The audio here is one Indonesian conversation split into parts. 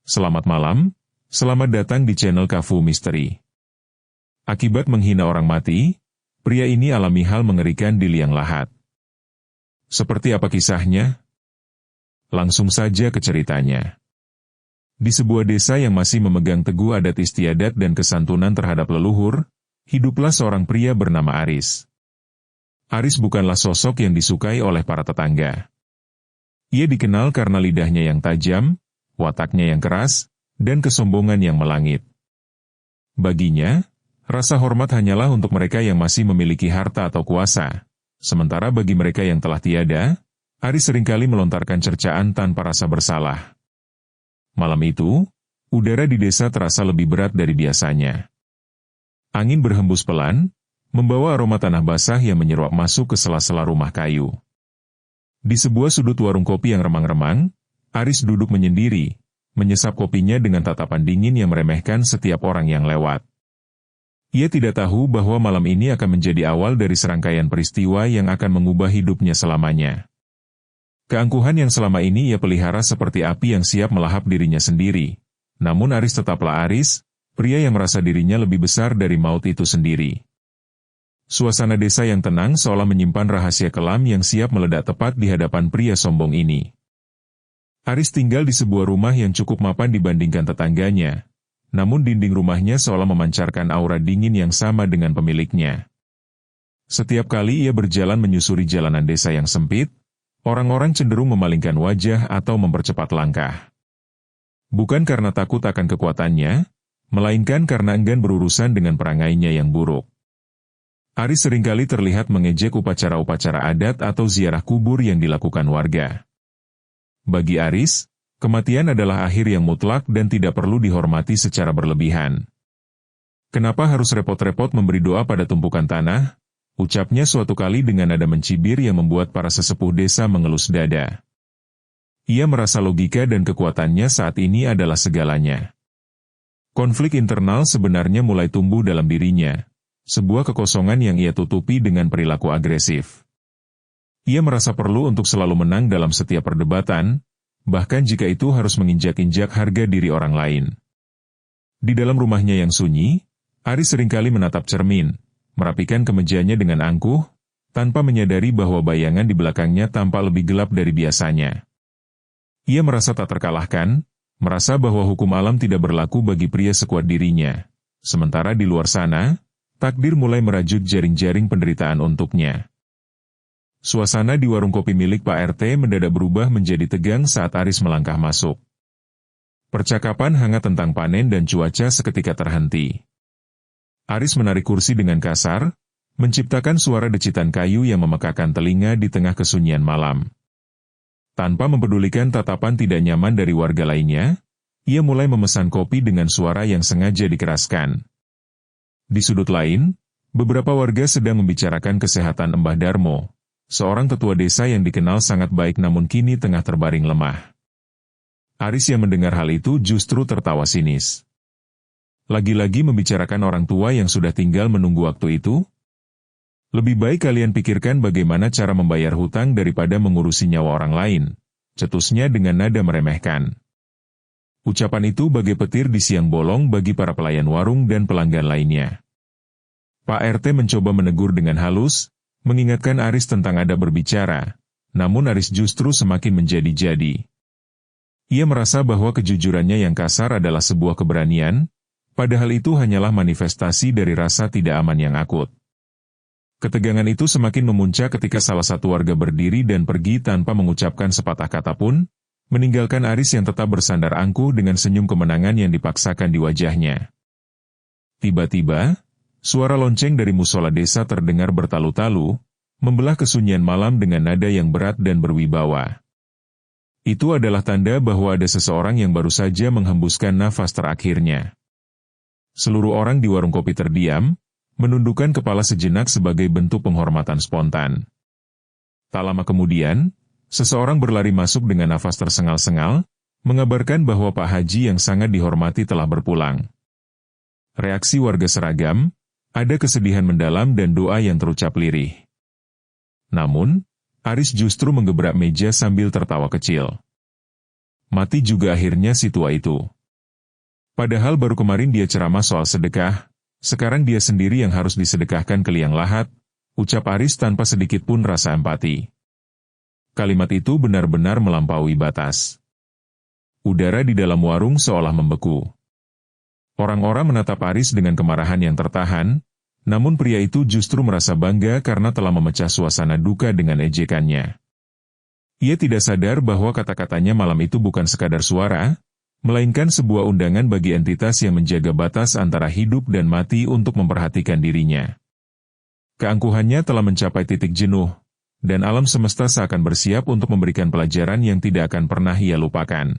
Selamat malam, selamat datang di channel Kafu Misteri. Akibat menghina orang mati, pria ini alami hal mengerikan di liang lahat. Seperti apa kisahnya? Langsung saja ke ceritanya. Di sebuah desa yang masih memegang teguh adat istiadat dan kesantunan terhadap leluhur, hiduplah seorang pria bernama Aris. Aris bukanlah sosok yang disukai oleh para tetangga. Ia dikenal karena lidahnya yang tajam, wataknya yang keras, dan kesombongan yang melangit. Baginya, rasa hormat hanyalah untuk mereka yang masih memiliki harta atau kuasa. Sementara bagi mereka yang telah tiada, Aris seringkali melontarkan cercaan tanpa rasa bersalah. Malam itu, udara di desa terasa lebih berat dari biasanya. Angin berhembus pelan, membawa aroma tanah basah yang menyeruak masuk ke sela-sela rumah kayu. Di sebuah sudut warung kopi yang remang-remang, Aris duduk menyendiri, menyesap kopinya dengan tatapan dingin yang meremehkan setiap orang yang lewat. Ia tidak tahu bahwa malam ini akan menjadi awal dari serangkaian peristiwa yang akan mengubah hidupnya selamanya. Keangkuhan yang selama ini ia pelihara seperti api yang siap melahap dirinya sendiri. Namun Aris tetaplah Aris, pria yang merasa dirinya lebih besar dari maut itu sendiri. Suasana desa yang tenang seolah menyimpan rahasia kelam yang siap meledak tepat di hadapan pria sombong ini. Aris tinggal di sebuah rumah yang cukup mapan dibandingkan tetangganya, namun dinding rumahnya seolah memancarkan aura dingin yang sama dengan pemiliknya. Setiap kali ia berjalan menyusuri jalanan desa yang sempit, orang-orang cenderung memalingkan wajah atau mempercepat langkah. Bukan karena takut akan kekuatannya, melainkan karena enggan berurusan dengan perangainya yang buruk. Aris seringkali terlihat mengejek upacara-upacara adat atau ziarah kubur yang dilakukan warga. Bagi Aris, kematian adalah akhir yang mutlak dan tidak perlu dihormati secara berlebihan. Kenapa harus repot-repot memberi doa pada tumpukan tanah? Ucapnya suatu kali dengan nada mencibir yang membuat para sesepuh desa mengelus dada. Ia merasa logika dan kekuatannya saat ini adalah segalanya. Konflik internal sebenarnya mulai tumbuh dalam dirinya. Sebuah kekosongan yang ia tutupi dengan perilaku agresif. Ia merasa perlu untuk selalu menang dalam setiap perdebatan, bahkan jika itu harus menginjak-injak harga diri orang lain. Di dalam rumahnya yang sunyi, Aris seringkali menatap cermin, merapikan kemejanya dengan angkuh, tanpa menyadari bahwa bayangan di belakangnya tampak lebih gelap dari biasanya. Ia merasa tak terkalahkan, merasa bahwa hukum alam tidak berlaku bagi pria sekuat dirinya. Sementara di luar sana, takdir mulai merajut jaring-jaring penderitaan untuknya. Suasana di warung kopi milik Pak RT mendadak berubah menjadi tegang saat Aris melangkah masuk. Percakapan hangat tentang panen dan cuaca seketika terhenti. Aris menarik kursi dengan kasar, menciptakan suara decitan kayu yang memekakan telinga di tengah kesunyian malam. Tanpa mempedulikan tatapan tidak nyaman dari warga lainnya, ia mulai memesan kopi dengan suara yang sengaja dikeraskan. Di sudut lain, beberapa warga sedang membicarakan kesehatan Mbah Darmo, seorang tetua desa yang dikenal sangat baik namun kini tengah terbaring lemah. Aris yang mendengar hal itu justru tertawa sinis. Lagi-lagi membicarakan orang tua yang sudah tinggal menunggu waktu itu? Lebih baik kalian pikirkan bagaimana cara membayar hutang daripada mengurusi nyawa orang lain, cetusnya dengan nada meremehkan. Ucapan itu bagai petir di siang bolong bagi para pelayan warung dan pelanggan lainnya. Pak RT mencoba menegur dengan halus, mengingatkan Aris tentang adab berbicara, namun Aris justru semakin menjadi-jadi. Ia merasa bahwa kejujurannya yang kasar adalah sebuah keberanian, padahal itu hanyalah manifestasi dari rasa tidak aman yang akut. Ketegangan itu semakin memuncak ketika salah satu warga berdiri dan pergi tanpa mengucapkan sepatah kata pun, meninggalkan Aris yang tetap bersandar angkuh dengan senyum kemenangan yang dipaksakan di wajahnya. Tiba-tiba, suara lonceng dari musola desa terdengar bertalu-talu, membelah kesunyian malam dengan nada yang berat dan berwibawa. Itu adalah tanda bahwa ada seseorang yang baru saja menghembuskan nafas terakhirnya. Seluruh orang di warung kopi terdiam, menundukkan kepala sejenak sebagai bentuk penghormatan spontan. Tak lama kemudian, seseorang berlari masuk dengan nafas tersengal-sengal, mengabarkan bahwa Pak Haji yang sangat dihormati telah berpulang. Reaksi warga seragam, ada kesedihan mendalam dan doa yang terucap lirih. Namun, Aris justru menggebrak meja sambil tertawa kecil. Mati juga akhirnya si tua itu. Padahal baru kemarin dia ceramah soal sedekah, sekarang dia sendiri yang harus disedekahkan ke liang lahat, ucap Aris tanpa sedikit pun rasa empati. Kalimat itu benar-benar melampaui batas. Udara di dalam warung seolah membeku. Orang-orang menatap Aris dengan kemarahan yang tertahan, namun pria itu justru merasa bangga karena telah memecah suasana duka dengan ejekannya. Ia tidak sadar bahwa kata-katanya malam itu bukan sekadar suara, melainkan sebuah undangan bagi entitas yang menjaga batas antara hidup dan mati untuk memperhatikan dirinya. Keangkuhannya telah mencapai titik jenuh, dan alam semesta seakan bersiap untuk memberikan pelajaran yang tidak akan pernah ia lupakan.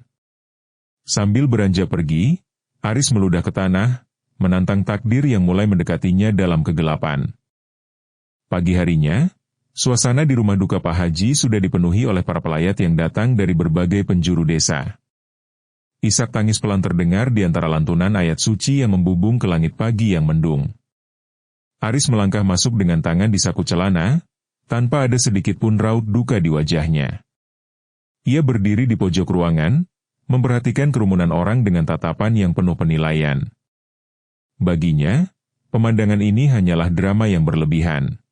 Sambil beranjak pergi, Aris meludah ke tanah, menantang takdir yang mulai mendekatinya dalam kegelapan. Pagi harinya, suasana di rumah duka Pak Haji sudah dipenuhi oleh para pelayat yang datang dari berbagai penjuru desa. Isak tangis pelan terdengar di antara lantunan ayat suci yang membubung ke langit pagi yang mendung. Aris melangkah masuk dengan tangan di saku celana, tanpa ada sedikit pun raut duka di wajahnya. Ia berdiri di pojok ruangan, memperhatikan kerumunan orang dengan tatapan yang penuh penilaian. Baginya, pemandangan ini hanyalah drama yang berlebihan.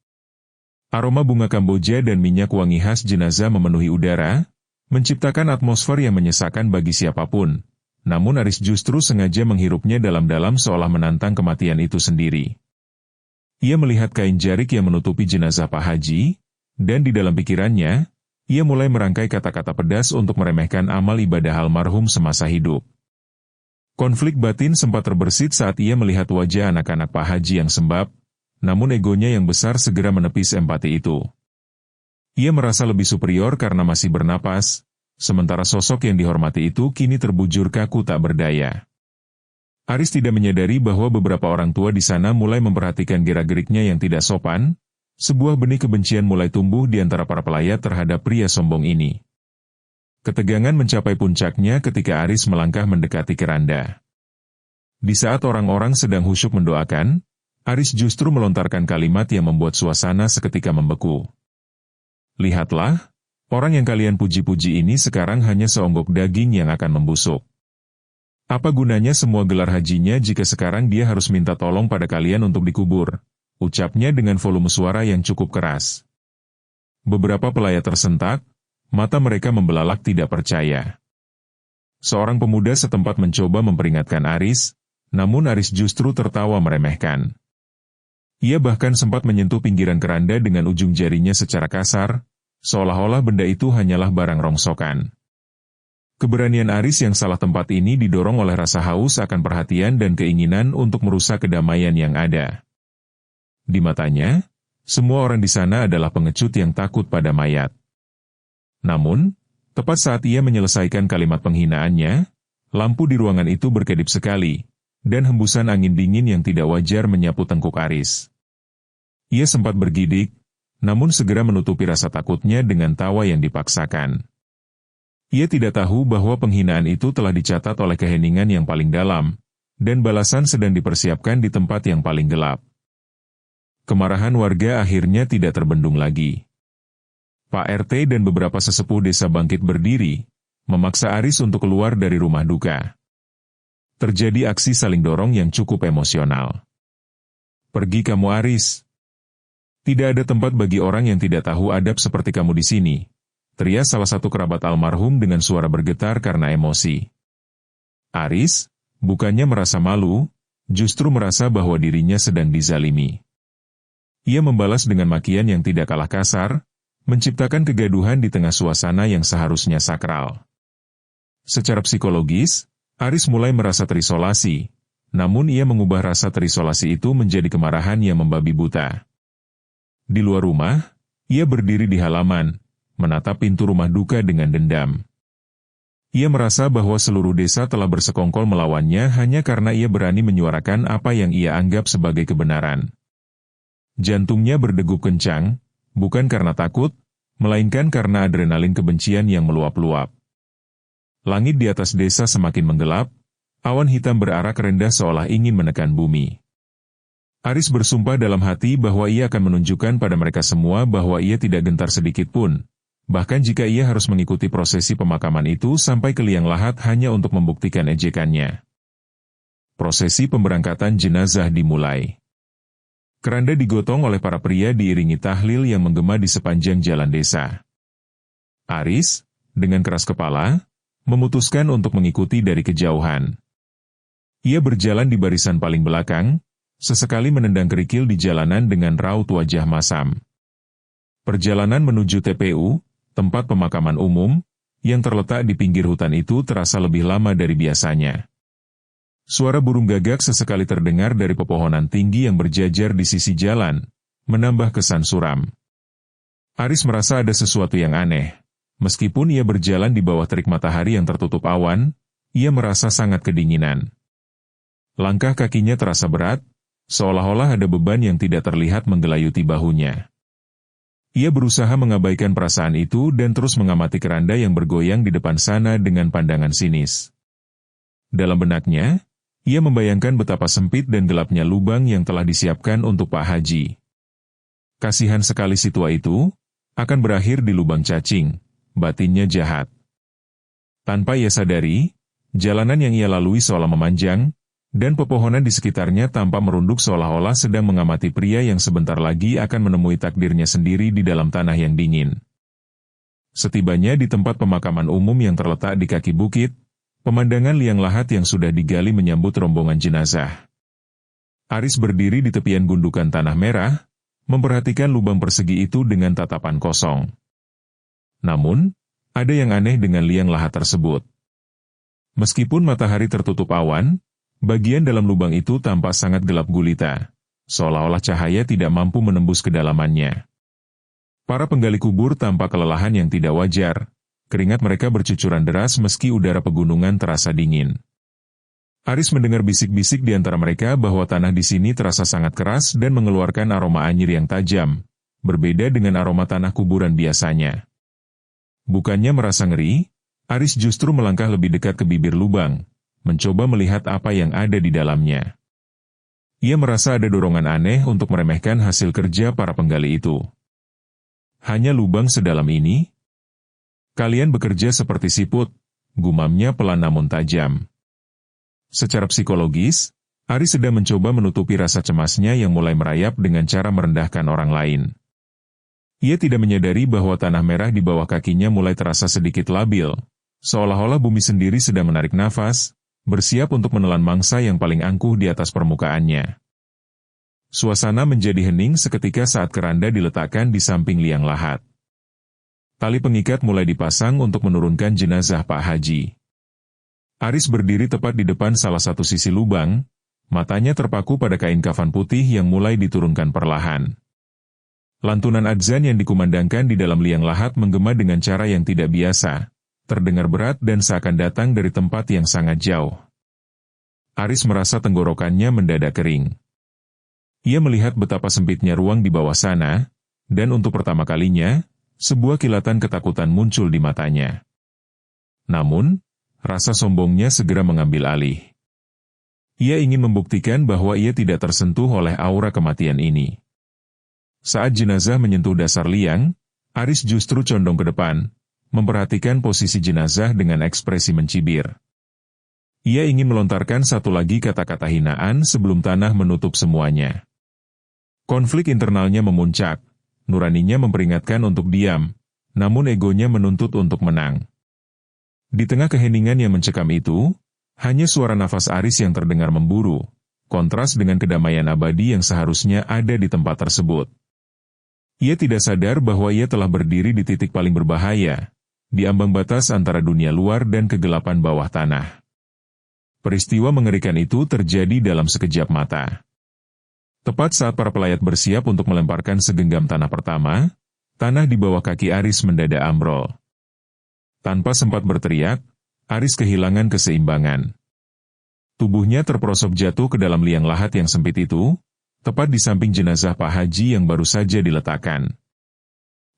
Aroma bunga Kamboja dan minyak wangi khas jenazah memenuhi udara, menciptakan atmosfer yang menyesakkan bagi siapapun, namun Aris justru sengaja menghirupnya dalam-dalam seolah menantang kematian itu sendiri. Ia melihat kain jarik yang menutupi jenazah Pak Haji, dan di dalam pikirannya, ia mulai merangkai kata-kata pedas untuk meremehkan amal ibadah almarhum semasa hidup. Konflik batin sempat terbersit saat ia melihat wajah anak-anak Pak Haji yang sembab, namun egonya yang besar segera menepis empati itu. Ia merasa lebih superior karena masih bernapas, sementara sosok yang dihormati itu kini terbujur kaku tak berdaya. Aris tidak menyadari bahwa beberapa orang tua di sana mulai memperhatikan gerak-geriknya yang tidak sopan, sebuah benih kebencian mulai tumbuh di antara para pelayat terhadap pria sombong ini. Ketegangan mencapai puncaknya ketika Aris melangkah mendekati keranda. Di saat orang-orang sedang khusyuk mendoakan, Aris justru melontarkan kalimat yang membuat suasana seketika membeku. Lihatlah, orang yang kalian puji-puji ini sekarang hanya seonggok daging yang akan membusuk. Apa gunanya semua gelar hajinya jika sekarang dia harus minta tolong pada kalian untuk dikubur, ucapnya dengan volume suara yang cukup keras. Beberapa pelayat tersentak, mata mereka membelalak tidak percaya. Seorang pemuda setempat mencoba memperingatkan Aris, namun Aris justru tertawa meremehkan. Ia bahkan sempat menyentuh pinggiran keranda dengan ujung jarinya secara kasar, seolah-olah benda itu hanyalah barang rongsokan. Keberanian Aris yang salah tempat ini didorong oleh rasa haus akan perhatian dan keinginan untuk merusak kedamaian yang ada. Di matanya, semua orang di sana adalah pengecut yang takut pada mayat. Namun, tepat saat ia menyelesaikan kalimat penghinaannya, lampu di ruangan itu berkedip sekali, dan hembusan angin dingin yang tidak wajar menyapu tengkuk Aris. Ia sempat bergidik, namun segera menutupi rasa takutnya dengan tawa yang dipaksakan. Ia tidak tahu bahwa penghinaan itu telah dicatat oleh keheningan yang paling dalam, dan balasan sedang dipersiapkan di tempat yang paling gelap. Kemarahan warga akhirnya tidak terbendung lagi. Pak RT dan beberapa sesepuh desa bangkit berdiri, memaksa Aris untuk keluar dari rumah duka. Terjadi aksi saling dorong yang cukup emosional. Pergi kamu Aris. Tidak ada tempat bagi orang yang tidak tahu adab seperti kamu di sini, teriak salah satu kerabat almarhum dengan suara bergetar karena emosi. Aris, bukannya merasa malu, justru merasa bahwa dirinya sedang dizalimi. Ia membalas dengan makian yang tidak kalah kasar, menciptakan kegaduhan di tengah suasana yang seharusnya sakral. Secara psikologis, Aris mulai merasa terisolasi, namun ia mengubah rasa terisolasi itu menjadi kemarahan yang membabi buta. Di luar rumah, ia berdiri di halaman, menatap pintu rumah duka dengan dendam. Ia merasa bahwa seluruh desa telah bersekongkol melawannya hanya karena ia berani menyuarakan apa yang ia anggap sebagai kebenaran. Jantungnya berdegup kencang, bukan karena takut, melainkan karena adrenalin kebencian yang meluap-luap. Langit di atas desa semakin menggelap, awan hitam berarak rendah seolah ingin menekan bumi. Aris bersumpah dalam hati bahwa ia akan menunjukkan pada mereka semua bahwa ia tidak gentar sedikit pun, bahkan jika ia harus mengikuti prosesi pemakaman itu sampai ke liang lahat hanya untuk membuktikan ejekannya. prosesi pemberangkatan jenazah dimulai. Keranda digotong oleh para pria diiringi tahlil yang menggema di sepanjang jalan desa. Aris, dengan keras kepala, memutuskan untuk mengikuti dari kejauhan. Ia berjalan di barisan paling belakang, sesekali menendang kerikil di jalanan dengan raut wajah masam. Perjalanan menuju TPU, tempat pemakaman umum, yang terletak di pinggir hutan itu terasa lebih lama dari biasanya. Suara burung gagak sesekali terdengar dari pepohonan tinggi yang berjajar di sisi jalan, menambah kesan suram. Aris merasa ada sesuatu yang aneh. Meskipun ia berjalan di bawah terik matahari yang tertutup awan, ia merasa sangat kedinginan. Langkah kakinya terasa berat, seolah-olah ada beban yang tidak terlihat menggelayuti bahunya. Ia berusaha mengabaikan perasaan itu dan terus mengamati keranda yang bergoyang di depan sana dengan pandangan sinis. Dalam benaknya, ia membayangkan betapa sempit dan gelapnya lubang yang telah disiapkan untuk Pak Haji. Kasihan sekali si tua itu, akan berakhir di lubang cacing. Batinnya jahat. Tanpa ia sadari, jalanan yang ia lalui seolah memanjang, dan pepohonan di sekitarnya tampak merunduk seolah-olah sedang mengamati pria yang sebentar lagi akan menemui takdirnya sendiri di dalam tanah yang dingin. Setibanya di tempat pemakaman umum yang terletak di kaki bukit, pemandangan liang lahat yang sudah digali menyambut rombongan jenazah. Aris berdiri di tepian gundukan tanah merah, memperhatikan lubang persegi itu dengan tatapan kosong. Namun, ada yang aneh dengan liang lahat tersebut. Meskipun matahari tertutup awan, bagian dalam lubang itu tampak sangat gelap gulita, seolah-olah cahaya tidak mampu menembus kedalamannya. Para penggali kubur tampak kelelahan yang tidak wajar, keringat mereka bercucuran deras meski udara pegunungan terasa dingin. Aris mendengar bisik-bisik di antara mereka bahwa tanah di sini terasa sangat keras dan mengeluarkan aroma anyir yang tajam, berbeda dengan aroma tanah kuburan biasanya. Bukannya merasa ngeri, Aris justru melangkah lebih dekat ke bibir lubang, mencoba melihat apa yang ada di dalamnya. Ia merasa ada dorongan aneh untuk meremehkan hasil kerja para penggali itu. Hanya lubang sedalam ini? Kalian bekerja seperti siput, gumamnya pelan namun tajam. Secara psikologis, Aris sedang mencoba menutupi rasa cemasnya yang mulai merayap dengan cara merendahkan orang lain. Ia tidak menyadari bahwa tanah merah di bawah kakinya mulai terasa sedikit labil, seolah-olah bumi sendiri sedang menarik nafas, bersiap untuk menelan mangsa yang paling angkuh di atas permukaannya. Suasana menjadi hening seketika saat keranda diletakkan di samping liang lahat. Tali pengikat mulai dipasang untuk menurunkan jenazah Pak Haji. Aris berdiri tepat di depan salah satu sisi lubang, matanya terpaku pada kain kafan putih yang mulai diturunkan perlahan. Lantunan adzan yang dikumandangkan di dalam liang lahat menggema dengan cara yang tidak biasa, terdengar berat dan seakan datang dari tempat yang sangat jauh. Aris merasa tenggorokannya mendadak kering. Ia melihat betapa sempitnya ruang di bawah sana, dan untuk pertama kalinya, sebuah kilatan ketakutan muncul di matanya. Namun, rasa sombongnya segera mengambil alih. Ia ingin membuktikan bahwa ia tidak tersentuh oleh aura kematian ini. Saat jenazah menyentuh dasar liang, Aris justru condong ke depan, memperhatikan posisi jenazah dengan ekspresi mencibir. Ia ingin melontarkan satu lagi kata-kata hinaan sebelum tanah menutup semuanya. Konflik internalnya memuncak, nuraninya memperingatkan untuk diam, namun egonya menuntut untuk menang. Di tengah keheningan yang mencekam itu, hanya suara nafas Aris yang terdengar memburu, kontras dengan kedamaian abadi yang seharusnya ada di tempat tersebut. Ia tidak sadar bahwa ia telah berdiri di titik paling berbahaya, di ambang batas antara dunia luar dan kegelapan bawah tanah. Peristiwa mengerikan itu terjadi dalam sekejap mata. Tepat saat para pelayat bersiap untuk melemparkan segenggam tanah pertama, tanah di bawah kaki Aris mendadak ambrol. Tanpa sempat berteriak, Aris kehilangan keseimbangan. Tubuhnya terperosok jatuh ke dalam liang lahat yang sempit itu, tepat di samping jenazah Pak Haji yang baru saja diletakkan.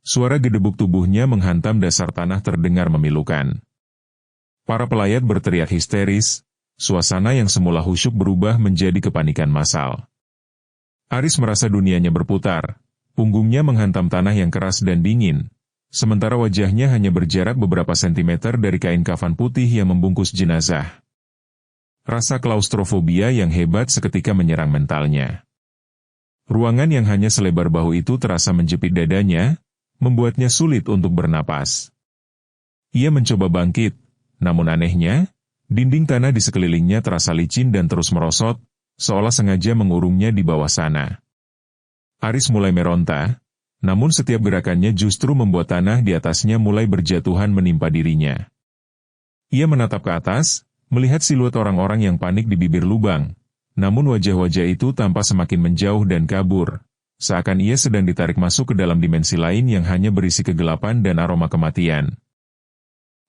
Suara gedebuk tubuhnya menghantam dasar tanah terdengar memilukan. Para pelayat berteriak histeris, suasana yang semula khusyuk berubah menjadi kepanikan massal. Aris merasa dunianya berputar, punggungnya menghantam tanah yang keras dan dingin, sementara wajahnya hanya berjarak beberapa sentimeter dari kain kafan putih yang membungkus jenazah. Rasa klaustrofobia yang hebat seketika menyerang mentalnya. Ruangan yang hanya selebar bahu itu terasa menjepit dadanya, membuatnya sulit untuk bernapas. Ia mencoba bangkit, namun anehnya, dinding tanah di sekelilingnya terasa licin dan terus merosot, seolah sengaja mengurungnya di bawah sana. Aris mulai meronta, namun setiap gerakannya justru membuat tanah di atasnya mulai berjatuhan menimpa dirinya. Ia menatap ke atas, melihat siluet orang-orang yang panik di bibir lubang, namun wajah-wajah itu tampak semakin menjauh dan kabur, seakan ia sedang ditarik masuk ke dalam dimensi lain yang hanya berisi kegelapan dan aroma kematian.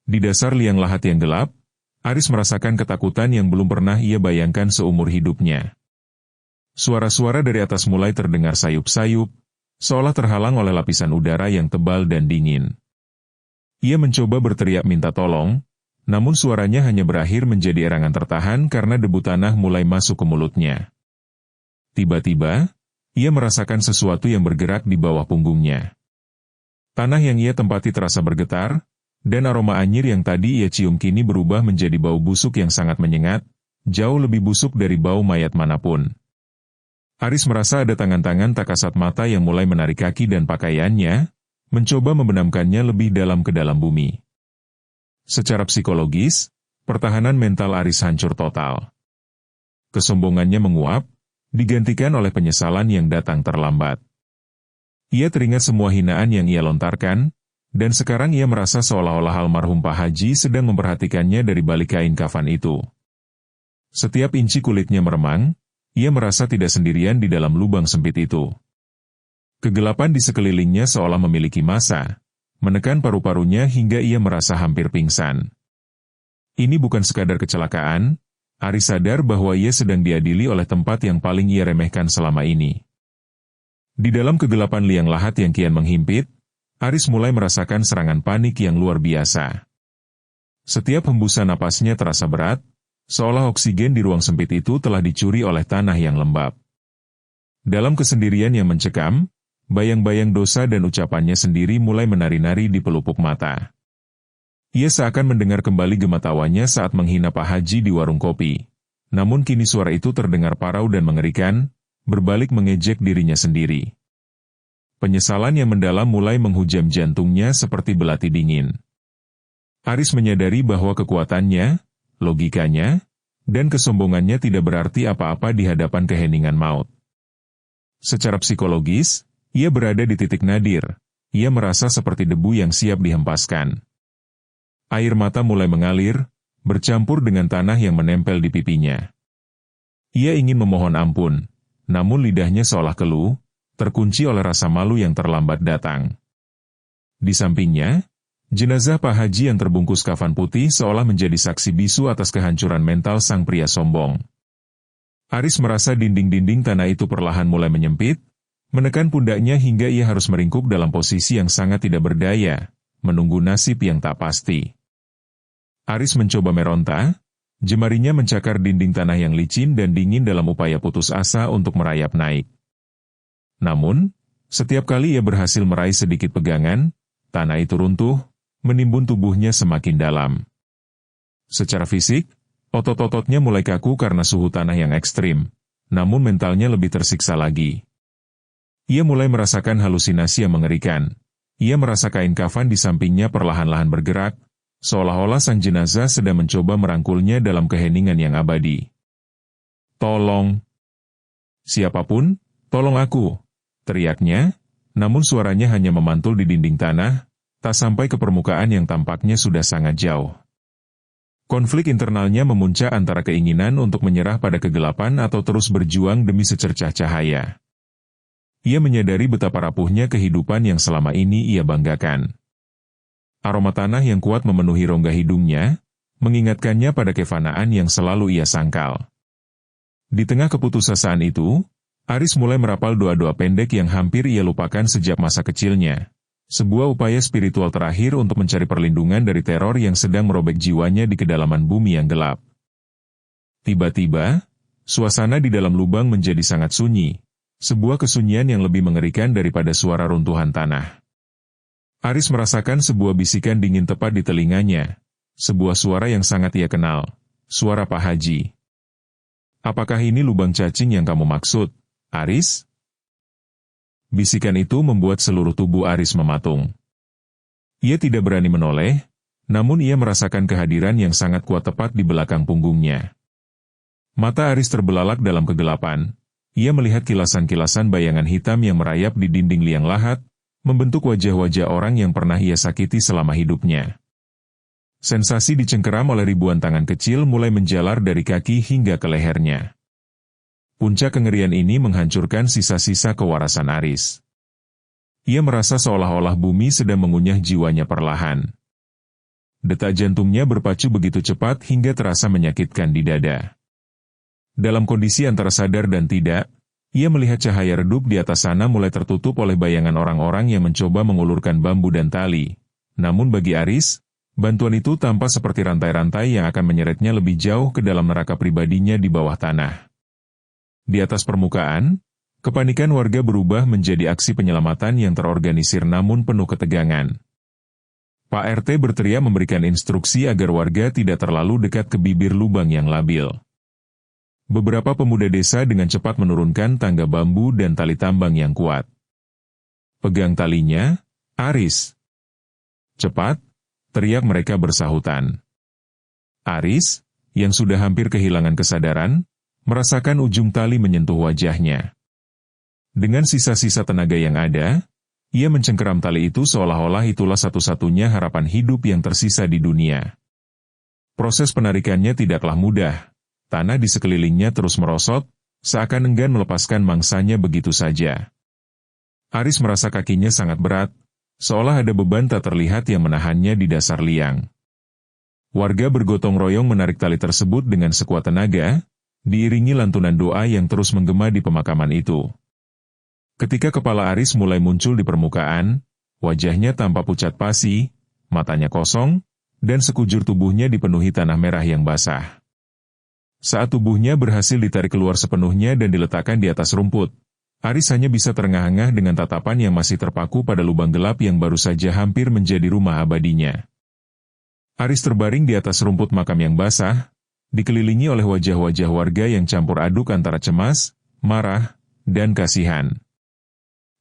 Di dasar liang lahat yang gelap, Aris merasakan ketakutan yang belum pernah ia bayangkan seumur hidupnya. Suara-suara dari atas mulai terdengar sayup-sayup, seolah terhalang oleh lapisan udara yang tebal dan dingin. Ia mencoba berteriak minta tolong, namun suaranya hanya berakhir menjadi erangan tertahan karena debu tanah mulai masuk ke mulutnya. Tiba-tiba, ia merasakan sesuatu yang bergerak di bawah punggungnya. Tanah yang ia tempati terasa bergetar, dan aroma anyir yang tadi ia cium kini berubah menjadi bau busuk yang sangat menyengat, jauh lebih busuk dari bau mayat manapun. Aris merasa ada tangan-tangan tak kasat mata yang mulai menarik kaki dan pakaiannya, mencoba membenamkannya lebih dalam ke dalam bumi. Secara psikologis, pertahanan mental Aris hancur total. Kesombongannya menguap, digantikan oleh penyesalan yang datang terlambat. Ia teringat semua hinaan yang ia lontarkan, dan sekarang ia merasa seolah-olah almarhum Pak Haji sedang memperhatikannya dari balik kain kafan itu. Setiap inci kulitnya meremang, ia merasa tidak sendirian di dalam lubang sempit itu. Kegelapan di sekelilingnya seolah memiliki massa, menekan paru-parunya hingga ia merasa hampir pingsan. Ini bukan sekadar kecelakaan, Aris sadar bahwa ia sedang diadili oleh tempat yang paling ia remehkan selama ini. Di dalam kegelapan liang lahat yang kian menghimpit, Aris mulai merasakan serangan panik yang luar biasa. Setiap hembusan napasnya terasa berat, seolah oksigen di ruang sempit itu telah dicuri oleh tanah yang lembab. Dalam kesendirian yang mencekam, bayang-bayang dosa dan ucapannya sendiri mulai menari-nari di pelupuk mata. Ia seakan mendengar kembali gematawanya saat menghina Pak Haji di warung kopi. Namun kini suara itu terdengar parau dan mengerikan, berbalik mengejek dirinya sendiri. Penyesalan yang mendalam mulai menghujam jantungnya seperti belati dingin. Aris menyadari bahwa kekuatannya, logikanya, dan kesombongannya tidak berarti apa-apa di hadapan keheningan maut. Secara psikologis, ia berada di titik nadir. Ia merasa seperti debu yang siap dihempaskan. Air mata mulai mengalir, bercampur dengan tanah yang menempel di pipinya. Ia ingin memohon ampun, namun lidahnya seolah keluh, terkunci oleh rasa malu yang terlambat datang. Di sampingnya, jenazah Pak Haji yang terbungkus kafan putih seolah menjadi saksi bisu atas kehancuran mental sang pria sombong. Aris merasa dinding-dinding tanah itu perlahan mulai menyempit, menekan pundaknya hingga ia harus meringkuk dalam posisi yang sangat tidak berdaya, menunggu nasib yang tak pasti. Aris mencoba meronta, jemarinya mencakar dinding tanah yang licin dan dingin dalam upaya putus asa untuk merayap naik. Namun, setiap kali ia berhasil meraih sedikit pegangan, tanah itu runtuh, menimbun tubuhnya semakin dalam. Secara fisik, otot-ototnya mulai kaku karena suhu tanah yang ekstrim, namun mentalnya lebih tersiksa lagi. Ia mulai merasakan halusinasi yang mengerikan. Ia merasa kain kafan di sampingnya perlahan-lahan bergerak, seolah-olah sang jenazah sedang mencoba merangkulnya dalam keheningan yang abadi. "Tolong! Siapapun, tolong aku!" teriaknya, namun suaranya hanya memantul di dinding tanah, tak sampai ke permukaan yang tampaknya sudah sangat jauh. Konflik internalnya memuncak antara keinginan untuk menyerah pada kegelapan atau terus berjuang demi secercah cahaya. Ia menyadari betapa rapuhnya kehidupan yang selama ini ia banggakan. Aroma tanah yang kuat memenuhi rongga hidungnya, mengingatkannya pada kefanaan yang selalu ia sangkal. Di tengah keputusasaan itu, Aris mulai merapal doa-doa pendek yang hampir ia lupakan sejak masa kecilnya. Sebuah upaya spiritual terakhir untuk mencari perlindungan dari teror yang sedang merobek jiwanya di kedalaman bumi yang gelap. Tiba-tiba, suasana di dalam lubang menjadi sangat sunyi. Sebuah kesunyian yang lebih mengerikan daripada suara runtuhan tanah. Aris merasakan sebuah bisikan dingin tepat di telinganya. Sebuah suara yang sangat ia kenal. Suara Pak Haji. Apakah ini lubang cacing yang kamu maksud, Aris? Bisikan itu membuat seluruh tubuh Aris mematung. Ia tidak berani menoleh, namun ia merasakan kehadiran yang sangat kuat tepat di belakang punggungnya. Mata Aris terbelalak dalam kegelapan. Ia melihat kilasan-kilasan bayangan hitam yang merayap di dinding liang lahat, membentuk wajah-wajah orang yang pernah ia sakiti selama hidupnya. Sensasi dicengkeram oleh ribuan tangan kecil mulai menjalar dari kaki hingga ke lehernya. Puncak kengerian ini menghancurkan sisa-sisa kewarasan Aris. Ia merasa seolah-olah bumi sedang mengunyah jiwanya perlahan. Detak jantungnya berpacu begitu cepat hingga terasa menyakitkan di dada. Dalam kondisi antara sadar dan tidak, ia melihat cahaya redup di atas sana mulai tertutup oleh bayangan orang-orang yang mencoba mengulurkan bambu dan tali. Namun bagi Aris, bantuan itu tampak seperti rantai-rantai yang akan menyeretnya lebih jauh ke dalam neraka pribadinya di bawah tanah. Di atas permukaan, kepanikan warga berubah menjadi aksi penyelamatan yang terorganisir namun penuh ketegangan. Pak RT berteriak memberikan instruksi agar warga tidak terlalu dekat ke bibir lubang yang labil. Beberapa pemuda desa dengan cepat menurunkan tangga bambu dan tali tambang yang kuat. Pegang talinya, Aris. Cepat, teriak mereka bersahutan. Aris, yang sudah hampir kehilangan kesadaran, merasakan ujung tali menyentuh wajahnya. Dengan sisa-sisa tenaga yang ada, ia mencengkeram tali itu seolah-olah itulah satu-satunya harapan hidup yang tersisa di dunia. Proses penarikannya tidaklah mudah. Tanah di sekelilingnya terus merosot, seakan enggan melepaskan mangsanya begitu saja. Aris merasa kakinya sangat berat, seolah ada beban tak terlihat yang menahannya di dasar liang. Warga bergotong royong menarik tali tersebut dengan sekuat tenaga, diiringi lantunan doa yang terus menggema di pemakaman itu. Ketika kepala Aris mulai muncul di permukaan, wajahnya tampak pucat pasi, matanya kosong, dan sekujur tubuhnya dipenuhi tanah merah yang basah. Saat tubuhnya berhasil ditarik keluar sepenuhnya dan diletakkan di atas rumput, Aris hanya bisa terengah-engah dengan tatapan yang masih terpaku pada lubang gelap yang baru saja hampir menjadi rumah abadinya. Aris terbaring di atas rumput makam yang basah, dikelilingi oleh wajah-wajah warga yang campur aduk antara cemas, marah, dan kasihan.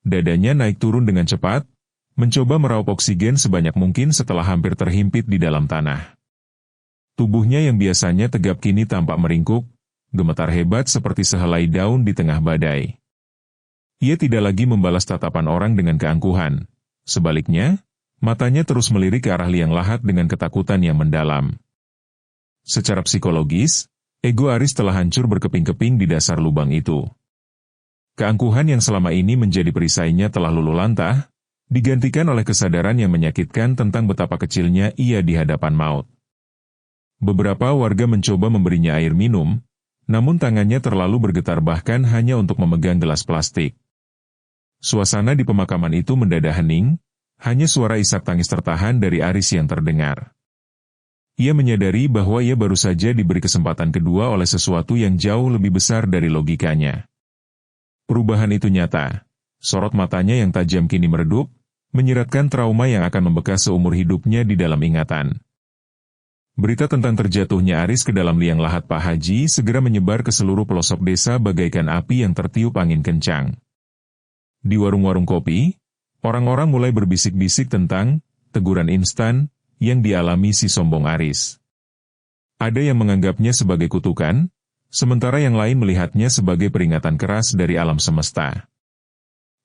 Dadanya naik turun dengan cepat, mencoba meraup oksigen sebanyak mungkin setelah hampir terhimpit di dalam tanah. Tubuhnya yang biasanya tegap kini tampak meringkuk, gemetar hebat seperti sehelai daun di tengah badai. Ia tidak lagi membalas tatapan orang dengan keangkuhan. Sebaliknya, matanya terus melirik ke arah liang lahat dengan ketakutan yang mendalam. Secara psikologis, ego Aris telah hancur berkeping-keping di dasar lubang itu. Keangkuhan yang selama ini menjadi perisainya telah luluh lantah, digantikan oleh kesadaran yang menyakitkan tentang betapa kecilnya ia di hadapan maut. Beberapa warga mencoba memberinya air minum, namun tangannya terlalu bergetar bahkan hanya untuk memegang gelas plastik. Suasana di pemakaman itu mendadak hening, hanya suara isak tangis tertahan dari Aris yang terdengar. Ia menyadari bahwa ia baru saja diberi kesempatan kedua oleh sesuatu yang jauh lebih besar dari logikanya. Perubahan itu nyata. Sorot matanya yang tajam kini meredup, menyiratkan trauma yang akan membekas seumur hidupnya di dalam ingatan. Berita tentang terjatuhnya Aris ke dalam liang lahat Pak Haji segera menyebar ke seluruh pelosok desa bagaikan api yang tertiup angin kencang. Di warung-warung kopi, orang-orang mulai berbisik-bisik tentang teguran instan yang dialami si sombong Aris. Ada yang menganggapnya sebagai kutukan, sementara yang lain melihatnya sebagai peringatan keras dari alam semesta.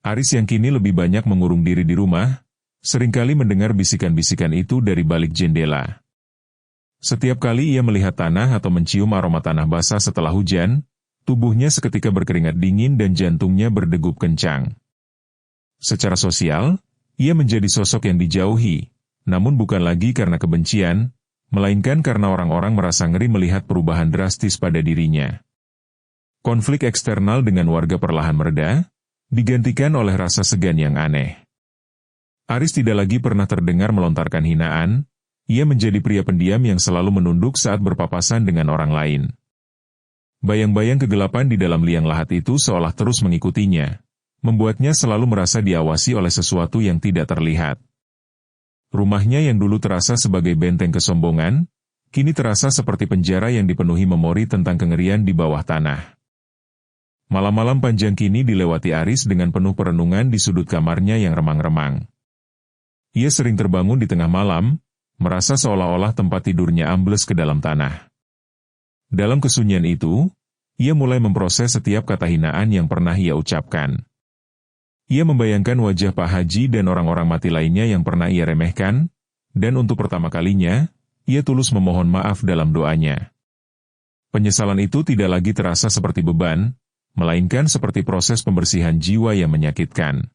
Aris yang kini lebih banyak mengurung diri di rumah, seringkali mendengar bisikan-bisikan itu dari balik jendela. Setiap kali ia melihat tanah atau mencium aroma tanah basah setelah hujan, tubuhnya seketika berkeringat dingin dan jantungnya berdegup kencang. Secara sosial, ia menjadi sosok yang dijauhi, namun bukan lagi karena kebencian, melainkan karena orang-orang merasa ngeri melihat perubahan drastis pada dirinya. Konflik eksternal dengan warga perlahan mereda, digantikan oleh rasa segan yang aneh. Aris tidak lagi pernah terdengar melontarkan hinaan. Ia menjadi pria pendiam yang selalu menunduk saat berpapasan dengan orang lain. Bayang-bayang kegelapan di dalam liang lahat itu seolah terus mengikutinya, membuatnya selalu merasa diawasi oleh sesuatu yang tidak terlihat. Rumahnya yang dulu terasa sebagai benteng kesombongan, kini terasa seperti penjara yang dipenuhi memori tentang kengerian di bawah tanah. Malam-malam panjang kini dilewati Aris dengan penuh perenungan di sudut kamarnya yang remang-remang. Ia sering terbangun di tengah malam, merasa seolah-olah tempat tidurnya ambles ke dalam tanah. Dalam kesunyian itu, ia mulai memproses setiap kata hinaan yang pernah ia ucapkan. Ia membayangkan wajah Pak Haji dan orang-orang mati lainnya yang pernah ia remehkan, dan untuk pertama kalinya, ia tulus memohon maaf dalam doanya. Penyesalan itu tidak lagi terasa seperti beban, melainkan seperti proses pembersihan jiwa yang menyakitkan.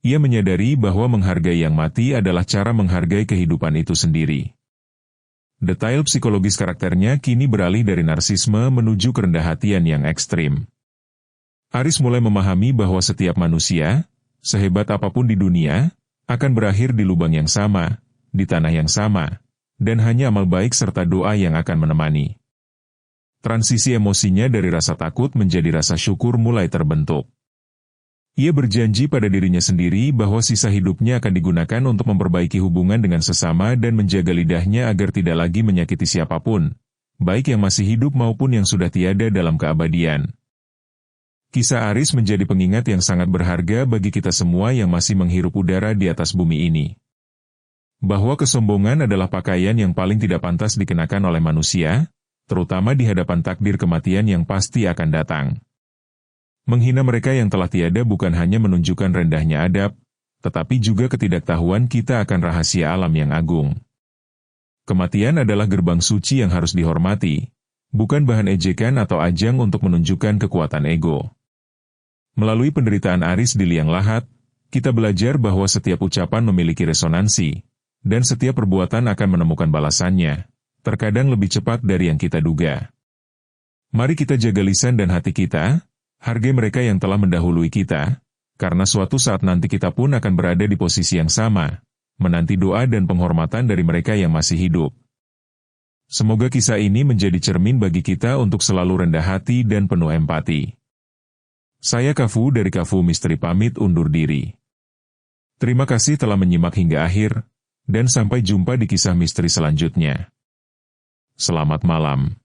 Ia menyadari bahwa menghargai yang mati adalah cara menghargai kehidupan itu sendiri. Detail psikologis karakternya kini beralih dari narsisme menuju kerendah hatian yang ekstrim. Aris mulai memahami bahwa setiap manusia, sehebat apapun di dunia, akan berakhir di lubang yang sama, di tanah yang sama, dan hanya amal baik serta doa yang akan menemani. Transisi emosinya dari rasa takut menjadi rasa syukur mulai terbentuk. Ia berjanji pada dirinya sendiri bahwa sisa hidupnya akan digunakan untuk memperbaiki hubungan dengan sesama dan menjaga lidahnya agar tidak lagi menyakiti siapapun, baik yang masih hidup maupun yang sudah tiada dalam keabadian. Kisah Aris menjadi pengingat yang sangat berharga bagi kita semua yang masih menghirup udara di atas bumi ini. Bahwa kesombongan adalah pakaian yang paling tidak pantas dikenakan oleh manusia, terutama di hadapan takdir kematian yang pasti akan datang. Menghina mereka yang telah tiada bukan hanya menunjukkan rendahnya adab, tetapi juga ketidaktahuan kita akan rahasia alam yang agung. Kematian adalah gerbang suci yang harus dihormati, bukan bahan ejekan atau ajang untuk menunjukkan kekuatan ego. Melalui penderitaan Aris di liang lahat, kita belajar bahwa setiap ucapan memiliki resonansi, dan setiap perbuatan akan menemukan balasannya, terkadang lebih cepat dari yang kita duga. Mari kita jaga lisan dan hati kita, hargai mereka yang telah mendahului kita, karena suatu saat nanti kita pun akan berada di posisi yang sama, menanti doa dan penghormatan dari mereka yang masih hidup. Semoga kisah ini menjadi cermin bagi kita untuk selalu rendah hati dan penuh empati. Saya Kafu dari Kafu Misteri pamit undur diri. Terima kasih telah menyimak hingga akhir, dan sampai jumpa di kisah misteri selanjutnya. Selamat malam.